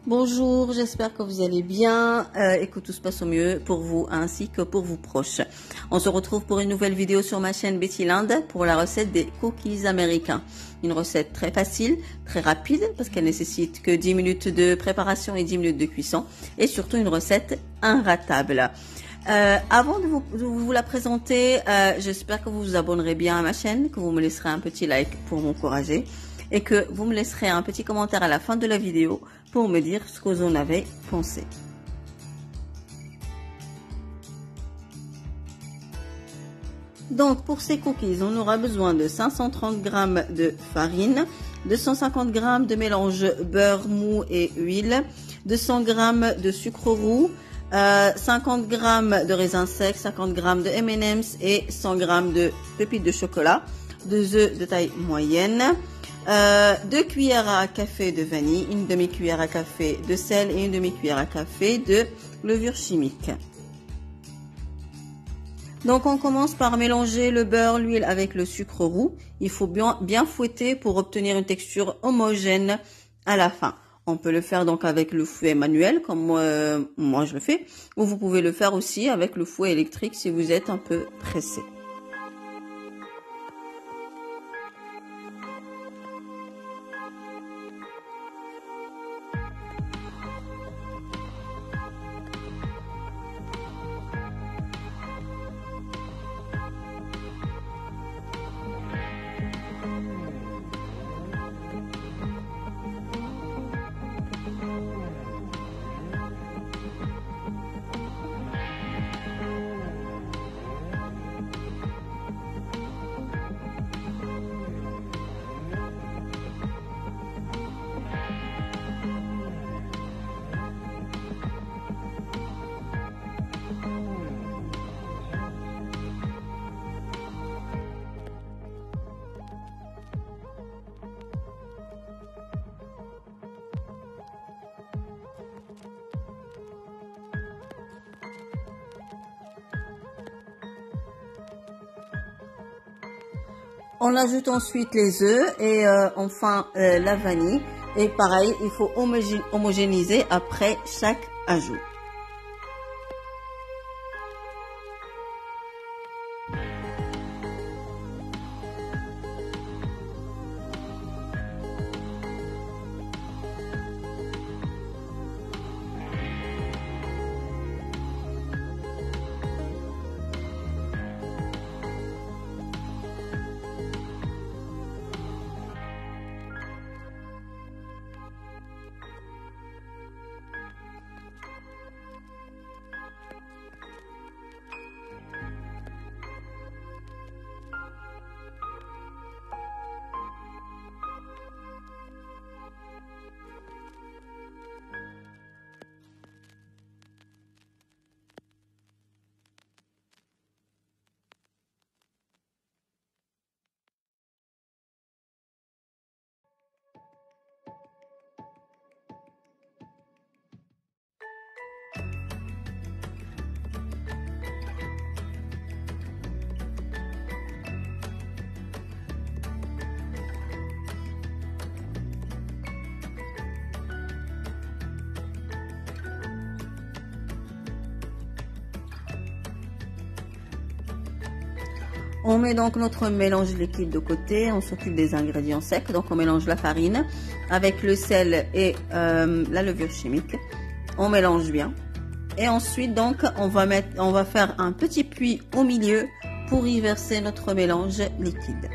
Bonjour, j'espère que vous allez bien et que tout se passe au mieux pour vous ainsi que pour vos proches. On se retrouve pour une nouvelle vidéo sur ma chaîne Bettyland pour la recette des cookies américains. Une recette très facile, très rapide parce qu'elle nécessite que 10 minutes de préparation et 10 minutes de cuisson et surtout une recette inratable. Avant de vous la présenter, j'espère que vous vous abonnerez bien à ma chaîne, que vous me laisserez un petit like pour m'encourager et que vous me laisserez un petit commentaire à la fin de la vidéo pour me dire ce que vous en avez pensé. Donc pour ces cookies, on aura besoin de 530 g de farine, 250 g de mélange beurre mou et huile, 200 g de sucre roux, 50 g de raisins secs, 50 g de M&M's et 100 g de pépites de chocolat, 2 œufs de taille moyenne, 2 cuillères à café de vanille, une demi-cuillère à café de sel et une demi-cuillère à café de levure chimique. Donc on commence par mélanger le beurre, l'huile avec le sucre roux. Il faut bien fouetter pour obtenir une texture homogène à la fin. On peut le faire donc avec le fouet manuel comme moi je le fais, ou vous pouvez le faire aussi avec le fouet électrique si vous êtes un peu pressé. On ajoute ensuite les œufs et enfin la vanille. Et pareil, il faut homogénéiser après chaque ajout. On met donc notre mélange liquide de côté, on s'occupe des ingrédients secs, donc on mélange la farine avec le sel et la levure chimique. On mélange bien et ensuite donc on va faire un petit puits au milieu pour y verser notre mélange liquide.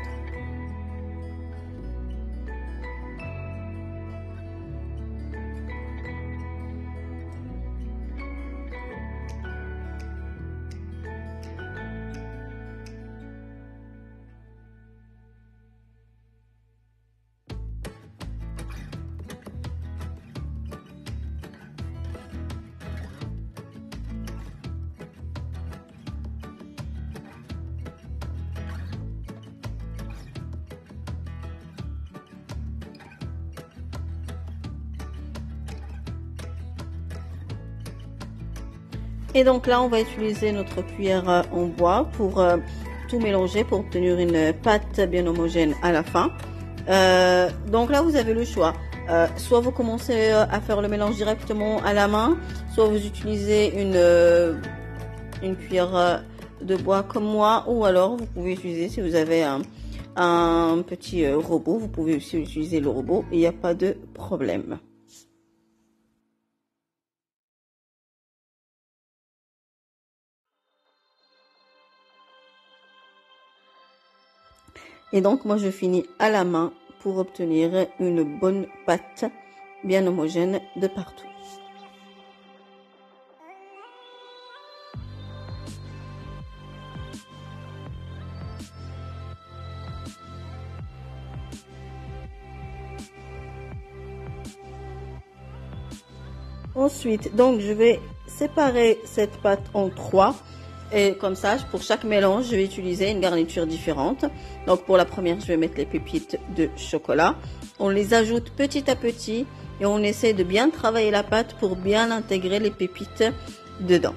Et donc là, on va utiliser notre cuillère en bois pour tout mélanger, pour obtenir une pâte bien homogène à la fin. Donc là, vous avez le choix. Soit vous commencez à faire le mélange directement à la main, soit vous utilisez une cuillère de bois comme moi, ou alors vous pouvez utiliser, si vous avez un petit robot, vous pouvez aussi utiliser le robot, il n'y a pas de problème. Et donc moi je finis à la main pour obtenir une bonne pâte bien homogène de partout. Ensuite, donc je vais séparer cette pâte en 3. Et comme ça, pour chaque mélange, je vais utiliser une garniture différente. Donc pour la première, je vais mettre les pépites de chocolat. On les ajoute petit à petit et on essaie de bien travailler la pâte pour bien intégrer les pépites dedans.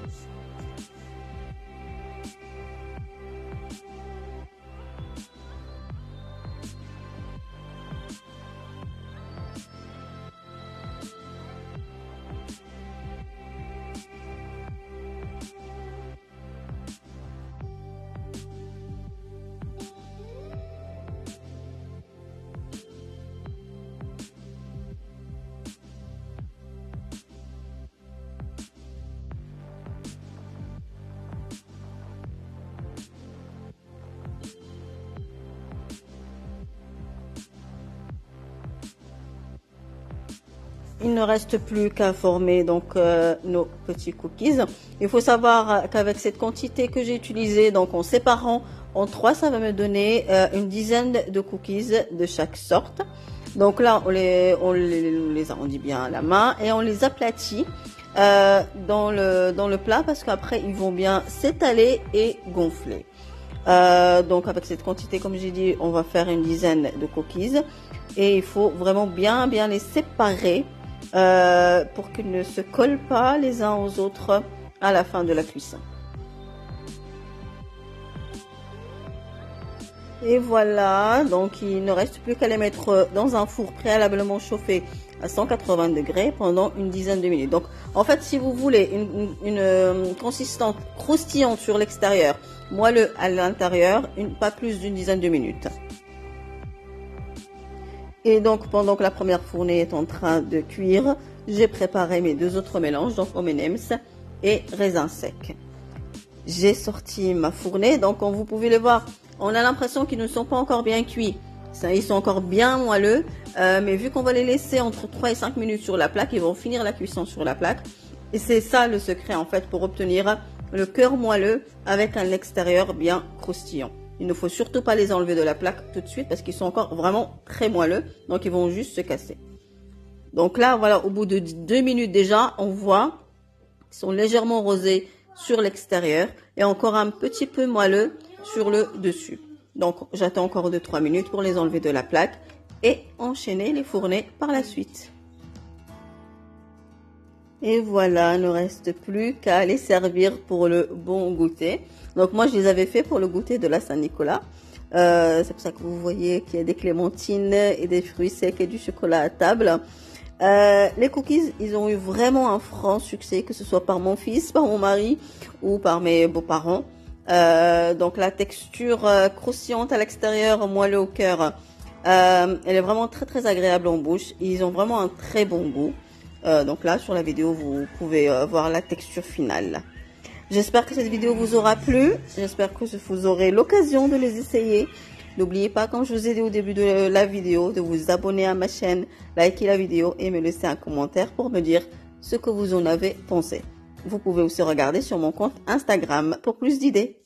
Il ne reste plus qu'à former donc nos petits cookies. Il faut savoir qu'avec cette quantité que j'ai utilisée, donc en séparant en 3, ça va me donner une dizaine de cookies de chaque sorte. Donc là, on les arrondit bien à la main et on les aplatit dans le plat parce qu'après, ils vont bien s'étaler et gonfler. Donc avec cette quantité, comme j'ai dit, on va faire une dizaine de cookies et il faut vraiment bien les séparer pour qu'ils ne se collent pas les uns aux autres à la fin de la cuisson. Et voilà, donc il ne reste plus qu'à les mettre dans un four préalablement chauffé à 180 degrés pendant une dizaine de minutes. Donc en fait, si vous voulez une consistance croustillante sur l'extérieur, moelleux à l'intérieur, pas plus d'une dizaine de minutes. Et donc pendant que la première fournée est en train de cuire, j'ai préparé mes deux autres mélanges, donc M&M's et raisins secs. J'ai sorti ma fournée, donc comme vous pouvez le voir, on a l'impression qu'ils ne sont pas encore bien cuits. Ils sont encore bien moelleux, mais vu qu'on va les laisser entre 3 et 5 minutes sur la plaque, ils vont finir la cuisson sur la plaque. Et c'est ça le secret en fait pour obtenir le cœur moelleux avec un extérieur bien croustillant. Il ne faut surtout pas les enlever de la plaque tout de suite parce qu'ils sont encore vraiment très moelleux, donc ils vont juste se casser. Donc là, voilà, au bout de 2 minutes déjà, on voit qu'ils sont légèrement rosés sur l'extérieur et encore un petit peu moelleux sur le dessus. Donc j'attends encore 2-3 minutes pour les enlever de la plaque et enchaîner les fournées par la suite. Et voilà, il ne reste plus qu'à les servir pour le bon goûter. Donc moi je les avais fait pour le goûter de la Saint-Nicolas. C'est pour ça que vous voyez qu'il y a des clémentines et des fruits secs et du chocolat à table. Les cookies, ils ont eu vraiment un franc succès, que ce soit par mon fils, par mon mari ou par mes beaux-parents. Donc la texture croustillante à l'extérieur, moelleux au cœur, elle est vraiment très agréable en bouche. Ils ont vraiment un très bon goût. Donc là sur la vidéo vous pouvez voir la texture finale. J'espère que cette vidéo vous aura plu. J'espère que vous aurez l'occasion de les essayer. N'oubliez pas, comme je vous ai dit au début de la vidéo, de vous abonner à ma chaîne, liker la vidéo et me laisser un commentaire pour me dire ce que vous en avez pensé. Vous pouvez aussi regarder sur mon compte Instagram pour plus d'idées.